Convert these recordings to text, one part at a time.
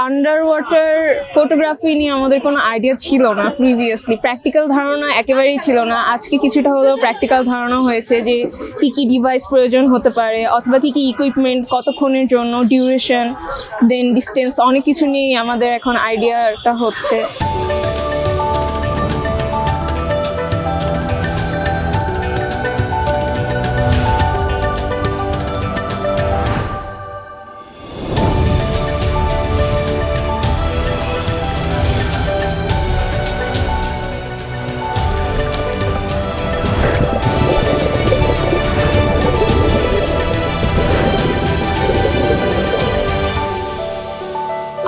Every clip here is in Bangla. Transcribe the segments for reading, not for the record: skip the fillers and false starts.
আন্ডার ওয়াটার ফটোগ্রাফি নিয়ে আমাদের কোনো আইডিয়া ছিল না প্রিভিয়াসলি। প্র্যাকটিক্যাল ধারণা একেবারেই ছিল না। আজকে কিছুটা হলেও প্র্যাকটিক্যাল ধারণা হয়েছে যে কী কী ডিভাইস প্রয়োজন হতে পারে, অথবা কী কী ইকুইপমেন্ট, কতক্ষণের জন্য, ডিউরেশন, দেন ডিস্টেন্স, অনেক কিছু নিয়েই আমাদের এখন আইডিয়াটা হচ্ছে।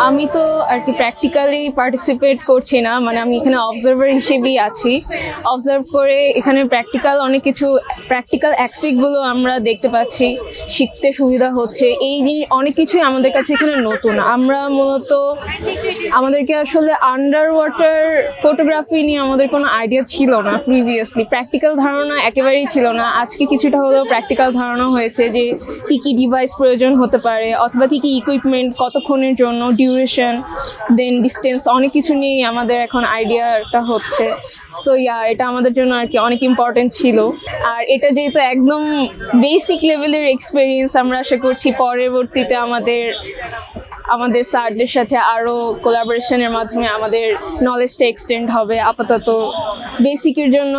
আমি তো আর কি প্র্যাকটিক্যালি পার্টিসিপেট করছি না, মানে আমি এখানে অবজারভার হিসেবেই আছি। অবজার্ভ করে এখানে অনেক কিছু প্র্যাকটিক্যাল অ্যাসপেক্টগুলো আমরা দেখতে পাচ্ছি, শিখতে সুবিধা হচ্ছে। এই জিনিস অনেক কিছুই আমাদের কাছে এখানে নতুন। আমরা মূলত আমাদেরকে আসলে আন্ডার ওয়াটার ফটোগ্রাফি নিয়ে আমাদের কোনো আইডিয়া ছিল না প্রিভিয়াসলি। প্র্যাকটিক্যাল ধারণা একেবারেই ছিল না। আজকে কিছুটা হলেও প্র্যাকটিক্যাল ধারণা হয়েছে যে কী কী ডিভাইস প্রয়োজন হতে পারে, অথবা কী কী ইকুইপমেন্ট, কতক্ষণের জন্য, ডিউরেশন, দেন ডিস্টেন্স, অনেক কিছু নিয়েই আমাদের এখন আইডিয়াটা হচ্ছে। সো এটা আমাদের জন্য আর কি অনেক ইম্পর্টেন্ট ছিল। আর এটা যেহেতু একদম বেসিক লেভেলের এক্সপিরিয়েন্স, আমরা আশা করছি পরবর্তীতে আমাদের স্যারদের সাথে আরও কোলাবোরেশনের মাধ্যমে আমাদের নলেজটা এক্সটেন্ড হবে। আপাতত বেসিকের জন্য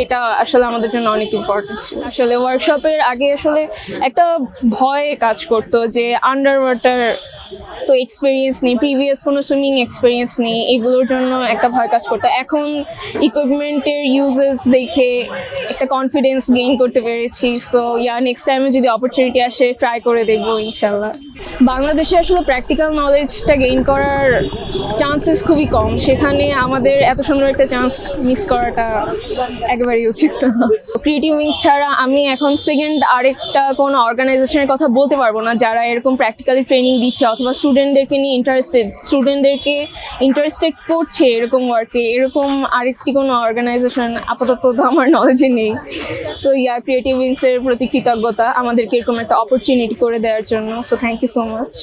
এটা আসলে আমাদের জন্য অনেক ইম্পর্টেন্ট ছিল। আসলে ওয়ার্কশপের আগে আসলে একটা ভয় কাজ করতো যে আন্ডার ওয়াটার তো এক্সপিরিয়েন্স নেই, প্রিভিয়াস কোনো সুইমিং এক্সপিরিয়েন্স নেই, এগুলোর জন্য একটা ভয় কাজ করতো। এখন ইকুইপমেন্টের ইউজেস দেখে একটা কনফিডেন্স গেইন করতে পেরেছি। সো নেক্সট টাইমে যদি অপরচুনিটি আসে ট্রাই করে দেখবো ইনশাল্লাহ। বাংলাদেশে আসলে প্র্যাকটিক্যাল নলেজটা গেইন করার চান্সেস খুবই কম। সেখানে আমাদের এত সুন্দর একটা চান্স মিস করাটা একেবারেই উচিত না। ক্রিয়েটিভ উইংস ছাড়া আমি এখন সেকেন্ড আরেকটা কোনো অর্গানাইজেশনের কথা বলতে পারবো না যারা এরকম প্র্যাকটিক্যালি ট্রেনিং দিচ্ছে, অথবা স্টুডেন্টদেরকে নিয়ে স্টুডেন্টদেরকে ইন্টারেস্টেড করছে এরকম ওয়ার্কে। এরকম আরেকটি কোনো অর্গানাইজেশন আপাতত তো আমার নলেজে নেই। সো ক্রিয়েটিভ উইংসের প্রতি কৃতজ্ঞতা আমাদেরকে এরকম একটা অপরচুনিটি করে দেওয়ার জন্য। So thank you so much.